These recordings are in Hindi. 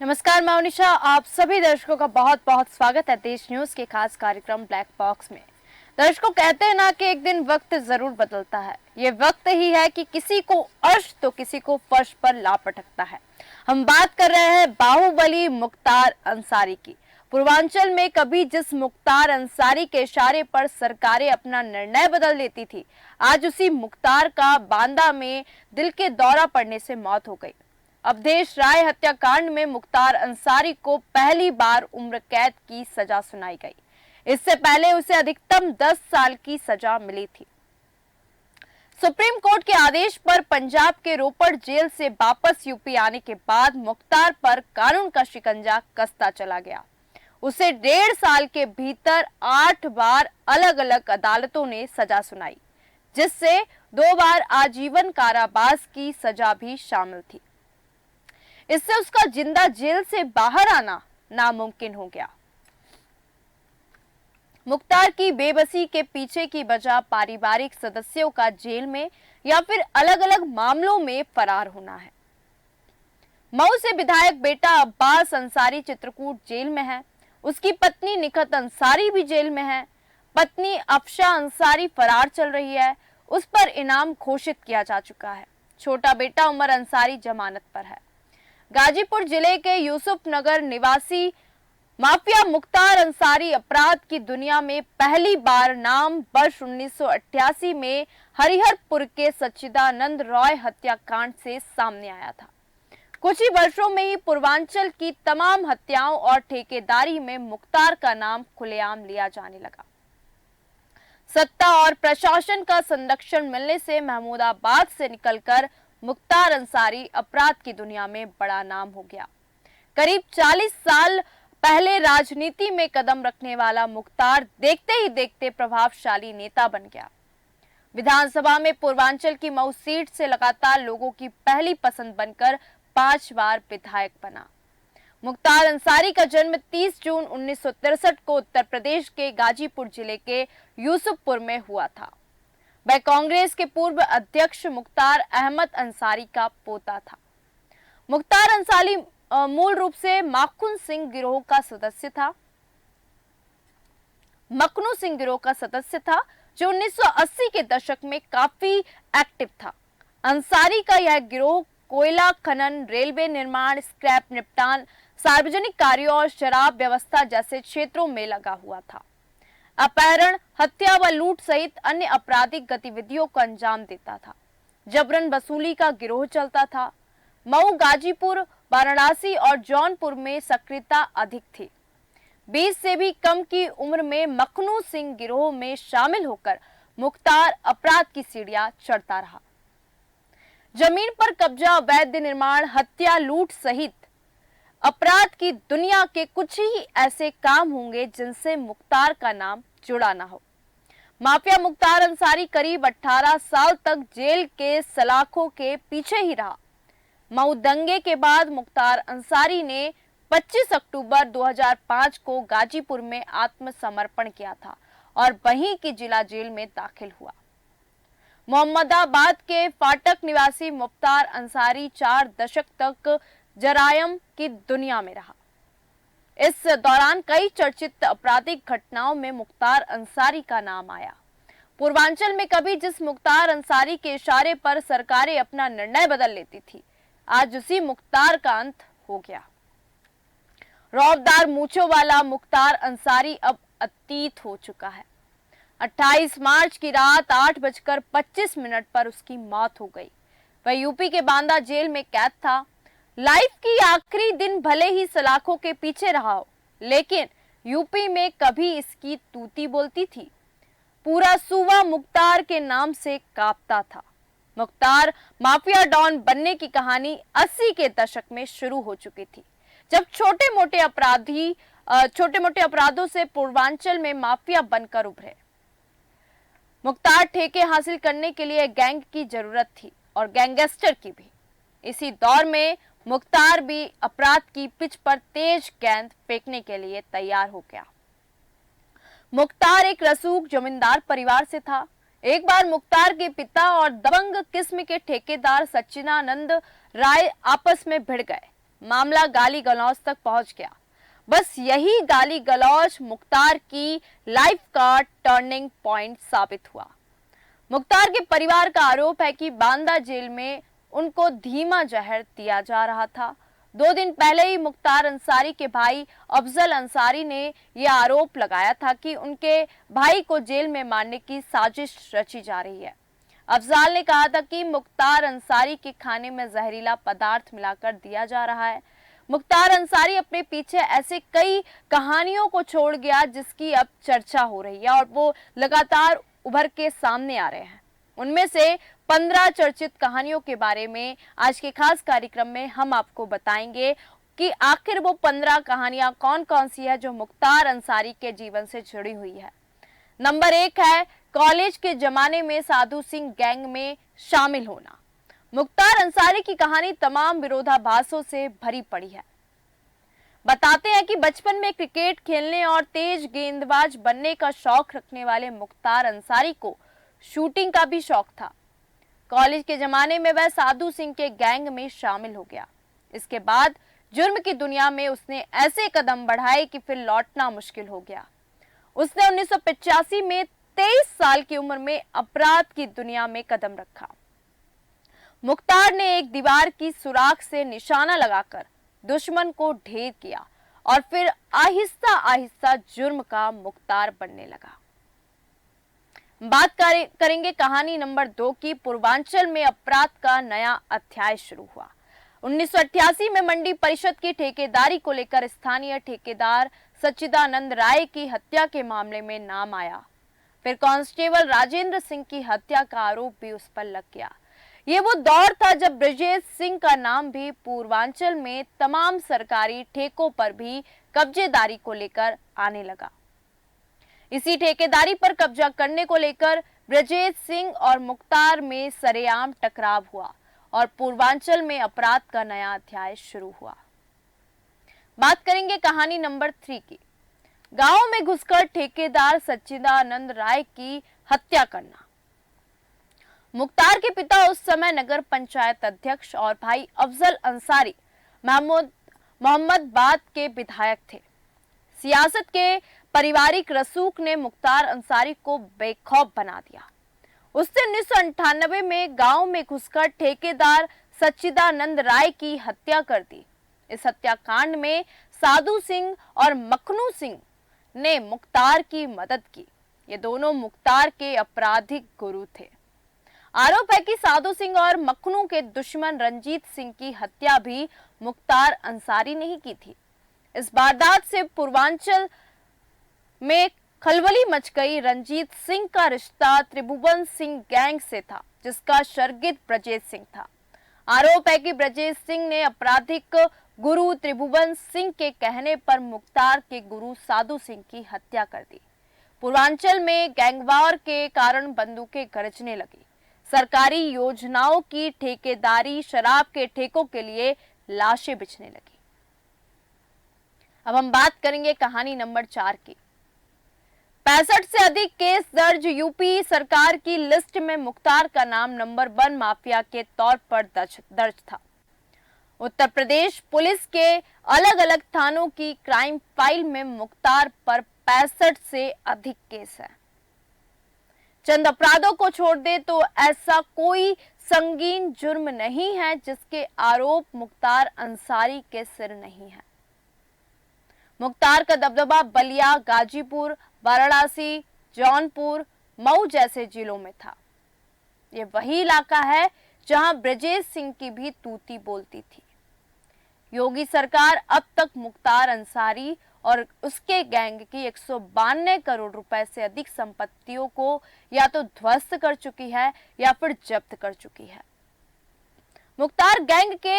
नमस्कार, मैं मनीषा। आप सभी दर्शकों का बहुत बहुत स्वागत है देश न्यूज के खास कार्यक्रम ब्लैक बॉक्स में। दर्शकों, कहते हैं ना कि एक दिन वक्त जरूर बदलता है। ये वक्त ही है कि किसी को अर्श तो किसी को फर्श पर ला पटकता है। हम बात कर रहे हैं बाहुबली मुख्तार अंसारी की। पूर्वांचल में कभी जिस मुख्तार अंसारी के इशारे पर सरकारें अपना निर्णय बदल देती थी, आज उसी मुख्तार का बांदा में दिल के दौरा पड़ने से मौत हो गई। अवधेश राय हत्याकांड में मुख्तार अंसारी को पहली बार उम्र कैद की सजा सुनाई गई। इससे पहले उसे अधिकतम 10 साल की सजा मिली थी। सुप्रीम कोर्ट के आदेश पर पंजाब के रोपड़ जेल से वापस यूपी आने के बाद मुख्तार पर कानून का शिकंजा कसता चला गया। उसे 1.5 साल के भीतर 8 बार अलग अलग अदालतों ने सजा सुनाई, जिससे 2 बार आजीवन कारावास की सजा भी शामिल थी। इससे उसका जिंदा जेल से बाहर आना नामुमकिन हो गया। मुख्तार की बेबसी के पीछे की वजह पारिवारिक सदस्यों का जेल में या फिर अलग अलग मामलों में फरार होना है। मऊ से विधायक बेटा अब्बास अंसारी चित्रकूट जेल में है। उसकी पत्नी निखत अंसारी भी जेल में है। पत्नी अफशा अंसारी फरार चल रही है। उस पर इनाम घोषित किया जा चुका है। छोटा बेटा उमर अंसारी जमानत पर है। गाजीपुर जिले के यूसुफ नगर निवासी माफिया मुख्तार अंसारी अपराध की दुनिया में पहली बार नाम वर्ष 1988 में हरिहरपुर के सच्चिदानंद रॉय हत्याकांड से सामने आया था। कुछ ही वर्षों में ही पूर्वांचल की तमाम हत्याओं और ठेकेदारी में मुख्तार का नाम खुलेआम लिया जाने लगा। सत्ता और प्रशासन का संरक्षण मिलने से महमूदाबाद से निकलकर मुख्तार अंसारी अपराध की दुनिया में बड़ा नाम हो गया। करीब 40 साल पहले राजनीति में कदम रखने वाला मुख्तार देखते ही देखते प्रभावशाली नेता बन गया। विधानसभा में पूर्वांचल की मऊ सीट से लगातार लोगों की पहली पसंद बनकर 5 बार विधायक बना। मुख्तार अंसारी का जन्म 30 जून 1963 को उत्तर प्रदेश के गाजीपुर जिले के यूसुफपुर में हुआ था। वह कांग्रेस के पूर्व अध्यक्ष मुख्तार अहमद अंसारी का पोता था। मुख्तार अंसारी मूल रूप से मखनू सिंह गिरोह का सदस्य था जो 1980 के दशक में काफी एक्टिव था। अंसारी का यह गिरोह कोयला खनन, रेलवे निर्माण, स्क्रैप निपटान, सार्वजनिक कार्यों और शराब व्यवस्था जैसे क्षेत्रों में लगा हुआ था। अपहरण, हत्या व लूट सहित अन्य आपराधिक गतिविधियों को अंजाम देता था। जबरन वसूली का गिरोह चलता था। मऊ, गाजीपुर, वाराणसी और जौनपुर में सक्रियता अधिक थी। 20 से भी कम की उम्र में मखनू सिंह गिरोह में शामिल होकर मुख्तार अपराध की सीढ़ियां चढ़ता रहा। जमीन पर कब्जा, अवैध निर्माण, हत्या, लूट सहित अपराध की दुनिया के कुछ ही ऐसे काम होंगे जिनसे मुख्तार का नाम जुड़ा ना हो। माफिया मुख्तार अंसारी करीब 18 साल तक जेल के सलाखों के पीछे ही रहा। मऊ दंगे के बाद मुख्तार अंसारी ने 25 अक्टूबर 2005 को गाजीपुर में आत्मसमर्पण किया था और वहीं की जिला जेल में दाखिल हुआ। मोहम्मदाबाद के फाटक निवासी मुख्तार अंसारी 4 दशक तक जरायम की दुनिया में रहा। इस दौरान कई चर्चित आपराधिक घटनाओं में मुख्तार अंसारी का नाम आया। पूर्वांचल में कभी जिस मुख्तार अंसारी के इशारे पर सरकारें अपना निर्णय बदल लेती थी, आज उसी मुख्तार का अंत हो गया। रौबदार मूंछों वाला मुख्तार अंसारी अब अतीत हो चुका है। 28 मार्च की रात 8:25 पर उसकी मौत हो गई। वह यूपी के बांदा जेल में कैद था। लाइफ की आखिरी दिन भले ही सलाखों के पीछे रहा हो, लेकिन यूपी में कभी इसकी तूती बोलती थी। पूरा सूबा मुख्तार के नाम से कांपता था। मुख्तार माफिया डॉन बनने की कहानी 80 के दशक में शुरू हो चुकी थी, जब छोटे मोटे अपराधों से पूर्वांचल में माफिया बनकर उभरे। मुख्तार ठेके हासिल करने के लिए गैंग की जरूरत थी और गैंगस्टर की भी। इसी दौर में मुख्तार भी अपराध की पिच पर तेज गेंद फेंकने के लिए तैयार हो गया। मुख्तार एक रसूख जमींदार परिवार से था। एक बार मुख्तार के पिता और दबंग किस्म के ठेकेदार सच्चिदानंद राय आपस में भिड़ गए। मामला गाली गलौज तक पहुंच गया। बस यही गाली गलौज मुख्तार की लाइफ का टर्निंग पॉइंट साबित हुआ। मुख्तार के परिवार का आरोप है कि बांदा जेल में उनको धीमा जहर दिया जा रहा था। 2 दिन पहले ही मुख्तार अंसारी के भाई अफजल अंसारी ने यह आरोप लगाया था कि उनके भाई को जेल में मारने की साजिश रची जा रही है। अफजल ने कहा था कि मुख्तार अंसारी के खाने में जहरीला पदार्थ मिलाकर दिया जा रहा है। मुख्तार अंसारी अपने पीछे ऐसे कई कहानियों को छोड़ गया जिसकी अब चर्चा हो रही है और वो लगातार उभर के सामने आ रहे हैं। उनमें से 15 चर्चित कहानियों के बारे में आज के खास कार्यक्रम में हम आपको बताएंगे कि आखिर वो 15 कहानियां कौन कौन सी है जो मुख्तार अंसारी के जीवन से जुड़ी हुई है। नंबर 1 है कॉलेज के जमाने में साधु सिंह गैंग में शामिल होना। मुख्तार अंसारी की कहानी तमाम विरोधाभासों से भरी पड़ी है। बताते हैं कि बचपन में क्रिकेट खेलने और तेज गेंदबाज बनने का शौक रखने वाले मुख्तार अंसारी को शूटिंग का भी शौक था। कॉलेज के जमाने में वह साधु सिंह के गैंग में शामिल हो गया। इसके बाद जुर्म की दुनिया में उसने ऐसे कदम बढ़ाए कि फिर लौटना मुश्किल हो गया। उसने 1985 में 23 साल की उम्र में अपराध की दुनिया में कदम रखा। मुख्तार ने एक दीवार की सुराख से निशाना लगाकर दुश्मन को ढेर किया और फिर आहिस्ता आहिस्ता जुर्म का मुख्तार बनने लगा। बात करेंगे कहानी नंबर 2 की। पूर्वांचल में अपराध का नया अध्याय शुरू हुआ। 1988 में मंडी परिषद की ठेकेदारी को लेकर स्थानीय ठेकेदार सच्चिदानंद राय की हत्या के मामले में नाम आया। फिर कांस्टेबल राजेंद्र सिंह की हत्या का आरोप भी उस पर लग गया। ये वो दौर था जब ब्रजेश सिंह का नाम भी पूर्वांचल में तमाम सरकारी ठेकों पर भी कब्जेदारी को लेकर आने लगा। इसी ठेकेदारी पर कब्जा करने को लेकर ब्रजेश सिंह और मुख्तार में सरेआम टकराव हुआ और पूर्वांचल में अपराध का नया अध्याय शुरू हुआ। बात करेंगे कहानी नंबर 3 की। गांव में घुसकर ठेकेदार सच्चिदानंद राय की हत्या करना। मुख्तार के पिता उस समय नगर पंचायत अध्यक्ष और भाई अफजल अंसारी मोहम्मदाबाद के विधायक थे। सियासत के पारिवारिक रसूख ने मुख्तार अंसारी को बेखौफ बना दिया। उसने 1998 में गांव में घुसकर ठेकेदार सच्चिदानंद राय की हत्या कर दी। इस हत्याकांड में साधु सिंह और मखनू सिंह ने मुख्तार की मदद की। ये दोनों मुख्तार के आपराधिक गुरु थे। आरोप है कि साधु सिंह और मखनू के दुश्मन रंजीत सिंह की हत्या भी मुख्तार अंसारी ने ही की थी। इस वारदात से पूर्वांचल में खलबली मच गई। रंजीत सिंह का रिश्ता त्रिभुवन सिंह गैंग से था, जिसका शर्गिद ब्रजेश सिंह था। आरोप है कि ब्रजेश सिंह ने आपराधिक गुरु त्रिभुवन सिंह के कहने पर मुख्तार के गुरु साधु सिंह की हत्या कर दी। पूर्वांचल में गैंगवार के कारण बंदूकें गरजने लगी। सरकारी योजनाओं की ठेकेदारी, शराब के ठेकों के लिए लाशें बिछने लगी। अब हम बात करेंगे कहानी नंबर 4 की। 65 से अधिक केस दर्ज। यूपी सरकार की लिस्ट में मुख्तार का नाम नंबर 1 माफिया के तौर पर दर्ज था। उत्तर प्रदेश पुलिस के अलग अलग थानों की क्राइम फाइल में मुख्तार पर 65 से अधिक केस है। चंद अपराधों को छोड़ दे तो ऐसा कोई संगीन जुर्म नहीं है जिसके आरोप मुख्तार अंसारी के सिर नहीं है। मुख्तार का दबदबा बलिया, गाजीपुर, वाराणसी, जौनपुर, मऊ जैसे जिलों में था। ये वही इलाका है जहां ब्रजेश सिंह की भी तूती बोलती थी। योगी सरकार अब तक मुख्तार अंसारी और उसके गैंग की 192 करोड़ रुपए से अधिक संपत्तियों को या तो ध्वस्त कर चुकी है या फिर जब्त कर चुकी है। मुख्तार गैंग के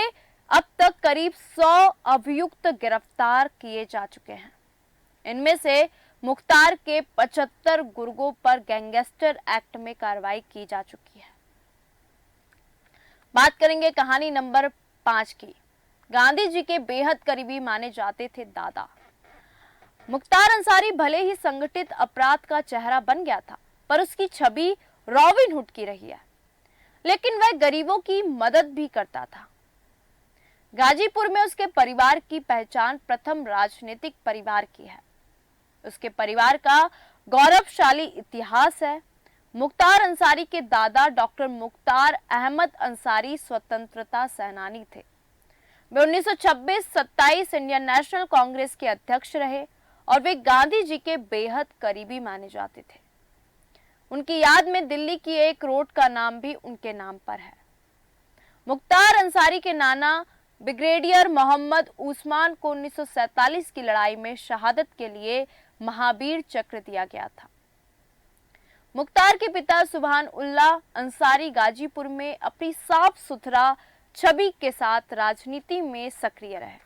अब तक करीब 100 अभियुक्त गिरफ्तार किए जा चुके हैं। इनमें से मुख्तार के 75 गुर्गों पर गैंगस्टर एक्ट में कार्रवाई की जा चुकी है। बात करेंगे कहानी नंबर 5 की। गांधी जी के बेहद करीबी माने जाते थे दादा। मुख्तार अंसारी भले ही संगठित अपराध का चेहरा बन गया था, पर उसकी छवि रॉबिन हुड की रही है। लेकिन वह गरीबों की मदद भी करता था। गाजीपुर में उसके परिवार की पहचान प्रथम राजनीतिक परिवार की है। उसके परिवार का गौरवशाली इतिहास है। मुख्तार अंसारी के दादा डॉक्टर मुख्तार अहमद अंसारी स्वतंत्रता सेनानी थे। वे 1926-27 इंडियन नेशनल कांग्रेस के अध्यक्ष रहे और वे गांधी जी के बेहद करीबी माने जाते थे। उनकी याद में दिल्ली की एक रोड का नाम भी उनके नाम पर है। मुख्तार अंसारी के नाना ब्रिगेडियर मोहम्मद उस्मान को 1947 की लड़ाई में शहादत के लिए महावीर चक्र दिया गया था। मुख्तार के पिता सुभान उल्लाह अंसारी गाजीपुर में अपनी साफ सुथरा छवि के साथ राजनीति में सक्रिय रहे।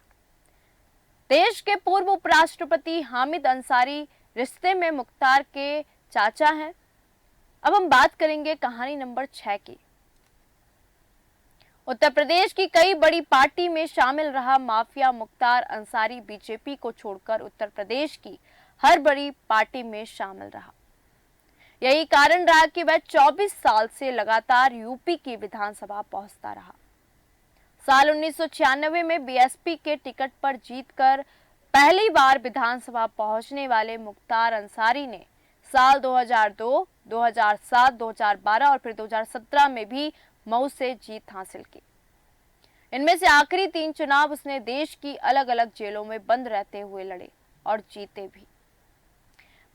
देश के पूर्व उपराष्ट्रपति हामिद अंसारी रिश्ते में मुख्तार के चाचा हैं। अब हम बात करेंगे कहानी नंबर 6 की। उत्तर प्रदेश की कई बड़ी पार्टी में शामिल रहा माफिया मुख्तार अंसारी बीजेपी को छोड़कर उत्तर प्रदेश की हर बड़ी पार्टी में शामिल रहा। यही कारण रहा कि वह 24 साल से लगातार यूपी की विधानसभा पहुंचता रहा। साल 1996 में बीएसपी के टिकट पर जीतकर पहली बार विधानसभा पहुंचने वाले मुख्तार अंसारी ने साल 2002, 2007, 2012 और फिर 2017 में भी मऊ से जीत हासिल की। इनमें से आखिरी 3 चुनाव उसने देश की अलग अलग जेलों में बंद रहते हुए लड़े और जीते भी।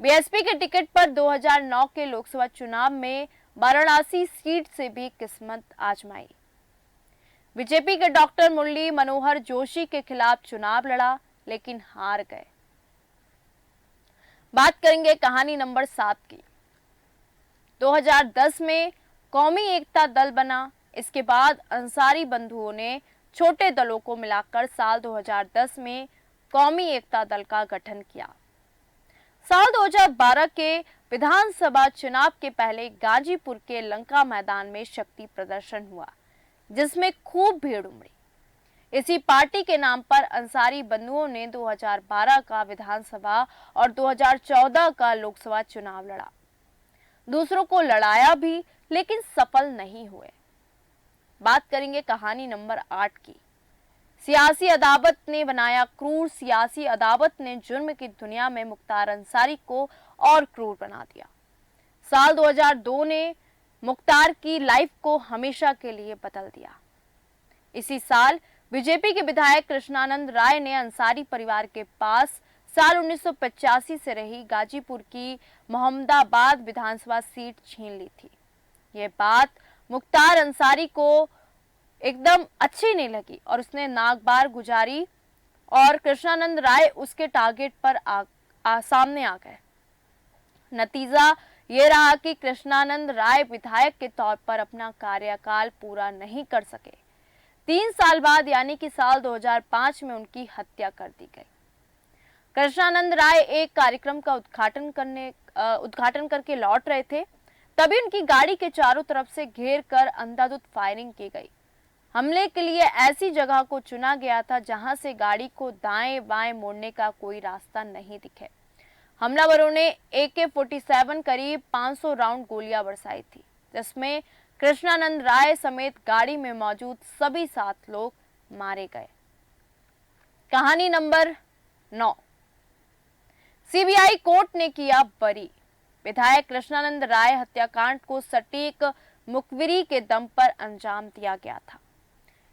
बीएसपी के टिकट पर 2009 के लोकसभा चुनाव में वाराणसी सीट से भी किस्मत आजमाई। बीजेपी के डॉक्टर मुरली मनोहर जोशी के खिलाफ चुनाव लड़ा लेकिन हार गए। बात करेंगे कहानी नंबर 7 की। 2010 में कौमी एकता दल बना। इसके बाद अंसारी बंधुओं ने छोटे दलों को मिलाकर साल 2010 में कौमी एकता दल का गठन किया। साल 2012 के विधानसभा चुनाव के पहले गाजीपुर के लंका मैदान में शक्ति प्रदर्शन हुआ, जिसमें खूब भीड़ उमड़ी। इसी पार्टी के नाम पर अंसारी बंधुओं ने 2012 का विधानसभा और 2014 का लोकसभा चुनाव लड़ा। दूसरों को लड़ाया भी, लेकिन सफल नहीं हुए। बात करेंगे कहानी नंबर 8 की। सियासी अदावत ने बनाया क्रूर। सियासी अदावत ने जुर्म की दुनिया में मुख्तार अंसारी को और क्रूर बना दिया। साल 2002 ने मुख्तार की लाइफ को हमेशा के लिए बदल दिया। इसी साल बीजेपी के विधायक कृष्णानंद राय ने अंसारी परिवार के पास साल 1985 से रही गाजीपुर की मोहम्मदाबाद विधानसभा सीट छीन ली थी। ये बात मुख्तार अंसारी को एकदम अच्छी नहीं लगी और उसने नागबार गुजारी और कृष्णानंद राय उसके टारगेट पर सामने आ गए। नतीजा ये रहा कि कृष्णानंद राय विधायक के तौर पर अपना कार्यकाल पूरा नहीं कर सके। 3 साल बाद यानी कि साल 2005 में उनकी हत्या कर दी गई। कृष्णानंद राय एक कार्यक्रम का उद्घाटन करके लौट रहे थे, तभी उनकी गाड़ी के चारों तरफ से घेर कर अंधाधुंध फायरिंग की गई। हमले के लिए ऐसी जगह को चुना गया था जहां से गाड़ी को दाएं बाएं मोड़ने का कोई रास्ता नहीं दिखे। हमलावरों ने AK-47 करीब 500 राउंड गोलियां बरसाई थी, जिसमें कृष्णानंद राय समेत गाड़ी में मौजूद सभी 7 लोग मारे गए। कहानी नंबर 9। सीबीआई कोर्ट ने किया बरी। विधायक कृष्णानंद राय हत्याकांड को सटीक मुखबिरी के दम पर अंजाम दिया गया था।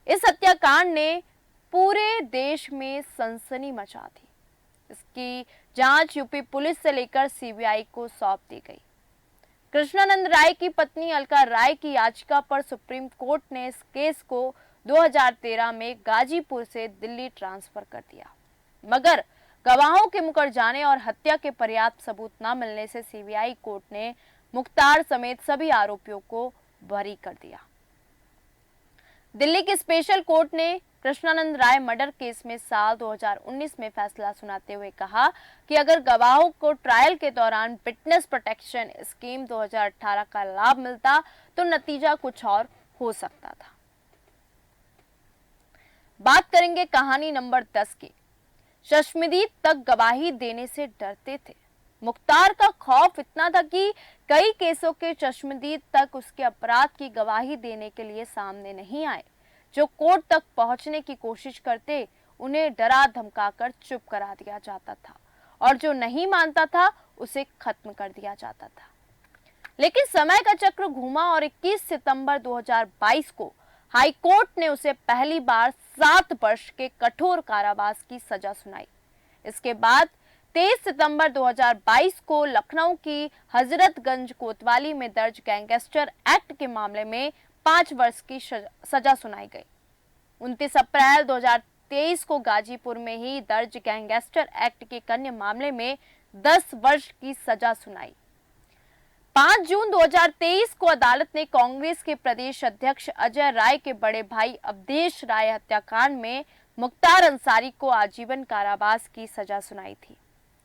इस हत्याकांड ने पूरे देश में सनसनी मचा दी। इसकी जांच यूपी पुलिस से लेकर सीबीआई को सौंप दी गई। कृष्णानंद राय की पत्नी अलका राय की याचिका पर सुप्रीम कोर्ट ने इस केस को 2013 में गाजीपुर से दिल्ली ट्रांसफर कर दिया, मगर गवाहों के मुकर जाने और हत्या के पर्याप्त सबूत न मिलने से सीबीआई कोर्ट ने मुख्तार समेत सभी आरोपियों को बरी कर दिया। दिल्ली की स्पेशल कोर्ट ने कृष्णानंद राय मर्डर केस में साल 2019 में फैसला सुनाते हुए कहा कि अगर गवाहों को ट्रायल के दौरान विटनेस प्रोटेक्शन स्कीम 2018 का लाभ मिलता तो नतीजा कुछ और हो सकता था। बात करेंगे कहानी नंबर 10 की। चश्मदीद तक गवाही देने से डरते थे। मुख्तार का खौफ इतना था कि कई केसों के चश्मदीद तक उसके अपराध की गवाही देने के लिए सामने नहीं आए, जो कोर्ट तक पहुंचने की कोशिश करते उन्हें डरा धमकाकर चुप करा दिया जाता था और जो नहीं मानता था उसे खत्म कर दिया जाता था। लेकिन समय का चक्र घूमा और 21 सितंबर 2022 को हाई कोर्ट ने उसे पहली बार 7 वर्ष के कठोर कारावास की सजा सुनाई। इसके बाद 23 सितंबर 2022 को लखनऊ की हजरतगंज कोतवाली में दर्ज गैंगस्टर एक्ट के मामले में 5 वर्ष की सजा सुनाई गई। 29 अप्रैल 2023 को गाजीपुर में ही दर्ज गैंगस्टर एक्ट के एक अन्य मामले में 10 वर्ष की सजा सुनाई। 5 जून 2023 को अदालत ने कांग्रेस के प्रदेश अध्यक्ष अजय राय के बड़े भाई अवधेश राय हत्याकांड में मुख्तार अंसारी को आजीवन कारावास की सजा सुनाई थी।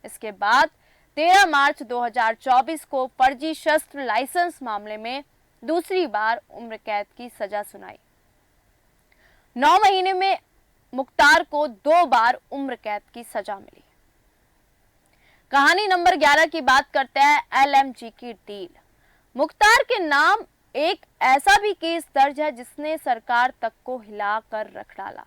इसके बाद 13 मार्च 2024 को फर्जी शस्त्र लाइसेंस मामले में दूसरी बार उम्र कैद की सजा सुनाई। 9 महीने में मुख्तार को 2 बार उम्र कैद की सजा मिली। कहानी नंबर 11 की बात करते हैं, एलएमजी की डील। मुख्तार के नाम एक ऐसा भी केस दर्ज है जिसने सरकार तक को हिला कर रख डाला।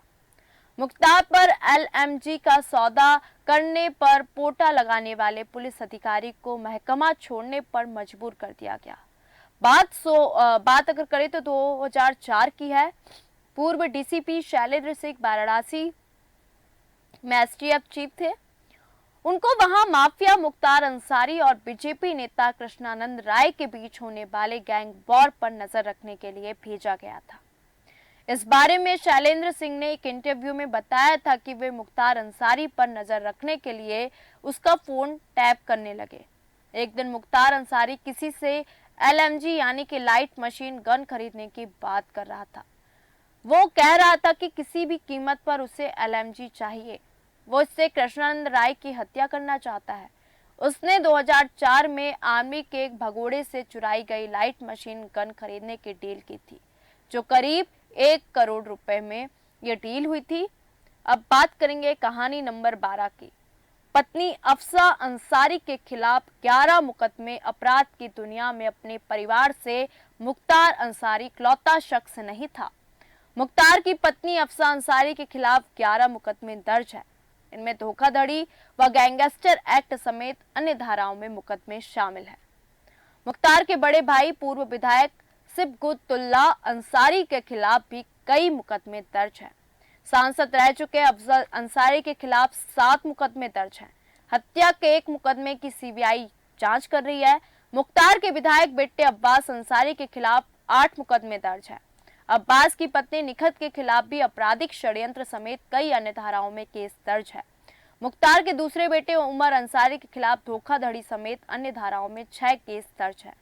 मुख्तार पर एलएमजी का सौदा करने पर पोटा लगाने वाले पुलिस अधिकारी को महकमा छोड़ने पर मजबूर कर दिया गया। बात अगर करें तो 2004 की है। पूर्व डीसीपी शैलेंद्र सिंह वाराणसी में एसटीएफ चीफ थे। उनको वहां माफिया मुख्तार अंसारी और बीजेपी नेता कृष्णानंद राय के बीच होने वाले गैंग वॉर पर नजर रखने के लिए भेजा गया था। इस बारे में शैलेंद्र सिंह ने एक इंटरव्यू में बताया था कि वे मुख्तार अंसारी पर नजर रखने के लिए उसका फोन टैप करने लगे। एक दिन मुख्तार अंसारी किसी से एलएमजी यानी कि लाइट मशीन गन खरीदने की बात कर रहा था। वो कह रहा था कि किसी भी कीमत पर उसे एलएमजी चाहिए। वो इससे कृष्णानंद राय की हत्या करना चाहता है। उसने 2004 में आर्मी के एक भगोड़े से चुराई गई लाइट मशीन गन खरीदने की डील की थी, जो करीब 1 करोड़ रुपए में यह डील हुई थी। अब बात करेंगे कहानी नंबर 12 की। पत्नी अफसा अंसारी के खिलाफ 11 मुकदमे। अपराध की दुनिया में अपने परिवार से मुख्तार अंसारी इकलौता शख्स नहीं था। मुख्तार की पत्नी अफसा अंसारी के खिलाफ 11 मुकदमे दर्ज है। इनमें धोखाधड़ी व गैंगस्टर एक्ट समेत अन्य धाराओं में मुकदमे शामिल हैं। मुख्तार के बड़े भाई पूर्व विधायक सिबगुतुल्ला अंसारी के खिलाफ भी कई मुकदमे दर्ज हैं। सांसद रह चुके अफजल अंसारी के खिलाफ 7 मुकदमे दर्ज हैं। हत्या के 1 मुकदमे की सीबीआई जांच कर रही है। मुख्तार के विधायक बेटे अब्बास अंसारी के खिलाफ 8 मुकदमे दर्ज हैं। अब्बास की पत्नी निखत के खिलाफ भी आपराधिक षड्यंत्र समेत कई अन्य धाराओं में केस दर्ज है। मुख्तार के दूसरे बेटे उमर अंसारी के खिलाफ धोखाधड़ी समेत अन्य धाराओं में 6 केस दर्ज है।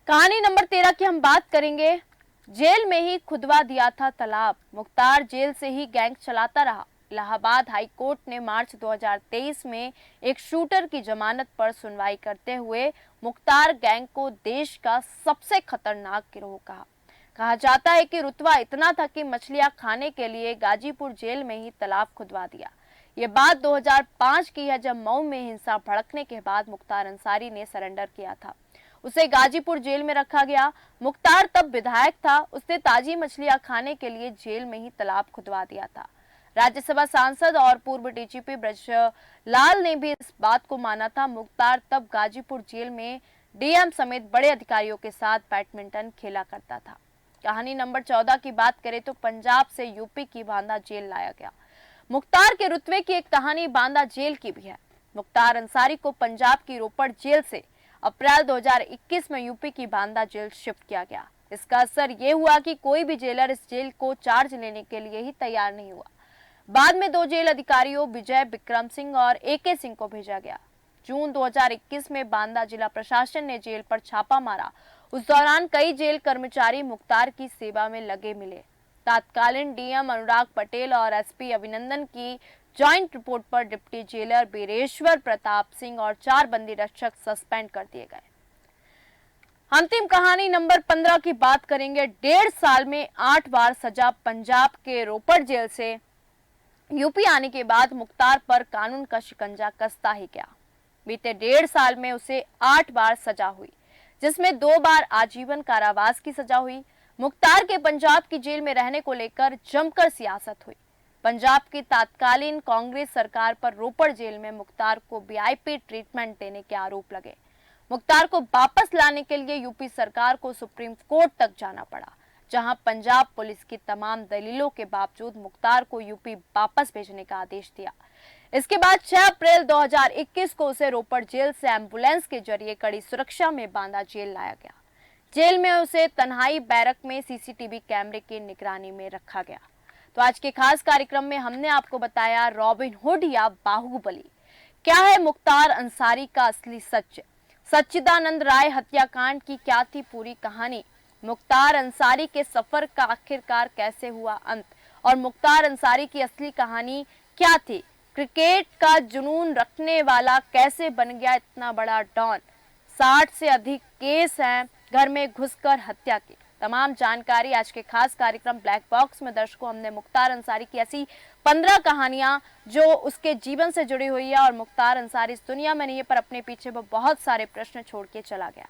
कहानी नंबर 13 की हम बात करेंगे। जेल में ही खुदवा दिया था तालाब। मुख्तार जेल से ही गैंग चलाता रहा। इलाहाबाद हाई कोर्ट ने मार्च 2023 में एक शूटर की जमानत पर सुनवाई करते हुए मुख्तार गैंग को देश का सबसे खतरनाक गिरोह कहा जाता है कि रुतबा इतना था कि मछलियां खाने के लिए गाजीपुर जेल में ही तालाब खुदवा दिया। ये बात 2005 की है, जब मऊ में हिंसा भड़कने के बाद मुख्तार अंसारी ने सरेंडर किया था। उसे गाजीपुर जेल में रखा गया। मुख्तार तब विधायक था। उसने ताजी मछलियां खाने के लिए जेल में ही तालाब खुदवा दिया था। राज्यसभा सांसद और पूर्व डीजीपी ब्रजलाल ने भी इस बात को माना था। मुख्तार तब गाजीपुर जेल में डीएम समेत बड़े अधिकारियों के साथ बैडमिंटन खेला करता था। कहानी नंबर 14 की बात करें तो पंजाब से यूपी की बांदा जेल लाया गया। मुख्तार के रुतबे की एक कहानी बांदा जेल की भी है। मुख्तार अंसारी को पंजाब की रोपड़ जेल से अप्रैल 2021 में यूपी की बांदा जेल शिफ्ट किया गया। इसका असर ये हुआ कि कोई भी जेलर इस जेल को चार्ज लेने के लिए ही तैयार नहीं हुआ। बाद में 2 जेल अधिकारियों विजय विक्रम सिंह और एके सिंह को भेजा गया। जून 2021 में बांदा जिला प्रशासन ने जेल पर छापा मारा। उस दौरान कई जेल कर्मचारी मुख्तार की सेवा में लगे मिले। तत्कालीन डीएम अनुराग पटेल और एसपी अभिनंदन की जॉइंट रिपोर्ट पर डिप्टी जेलर बीरेश्वर प्रताप सिंह और 4 बंदी रक्षक सस्पेंड कर दिए गए। अंतिम कहानी नंबर 15 की बात करेंगे। 1.5 साल में 8 बार सजा। पंजाब के रोपड़ जेल से यूपी आने के बाद मुख्तार पर कानून का शिकंजा कसता ही गया। बीते 1.5 साल में उसे 8 बार सजा हुई, जिसमें 2 बार आजीवन कारावास की सजा हुई। मुख्तार के पंजाब की जेल में रहने को लेकर जमकर सियासत हुई। पंजाब की तत्कालीन कांग्रेस सरकार पर रोपड़ जेल में मुख्तार को वीआईपी ट्रीटमेंट देने के आरोप लगे। मुख्तार को वापस लाने के लिए यूपी सरकार को सुप्रीम कोर्ट तक जाना पड़ा, जहां पंजाब पुलिस की तमाम दलीलों के बावजूद मुख्तार को यूपी वापस भेजने का आदेश दिया। इसके बाद 6 अप्रैल 2021 को उसे रोपड़ जेल से एम्बुलेंस के जरिए कड़ी सुरक्षा में बांधा जेल लाया गया। जेल में उसे तन्हाई बैरक में सीसीटीवी कैमरे की निगरानी में रखा गया। तो आज के खास कार्यक्रम में हमने आपको बताया रॉबिन हुड या बाहुबली क्या है, मुख्तार अंसारी का असली सच, सच्चिदानंद राय हत्याकांड की क्या थी पूरी कहानी, मुख्तार अंसारी के सफर का आखिरकार कैसे हुआ अंत, और मुख्तार अंसारी की असली कहानी क्या थी, क्रिकेट का जुनून रखने वाला कैसे बन गया इतना बड़ा डॉन, 60 से अधिक केस हैं घर में घुसकर हत्या की। तमाम जानकारी आज के खास कार्यक्रम ब्लैक बॉक्स में दर्शकों हमने मुख्तार अंसारी की ऐसी 15 कहानियां जो उसके जीवन से जुड़ी हुई है, और मुख्तार अंसारी इस दुनिया में नहीं है पर अपने पीछे वो बहुत सारे प्रश्न छोड़ के चला गया।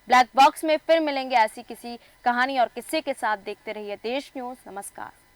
ब्लैक बॉक्स में फिर मिलेंगे ऐसी किसी कहानी और किस्से के साथ। देखते रहिए देश न्यूज। नमस्कार।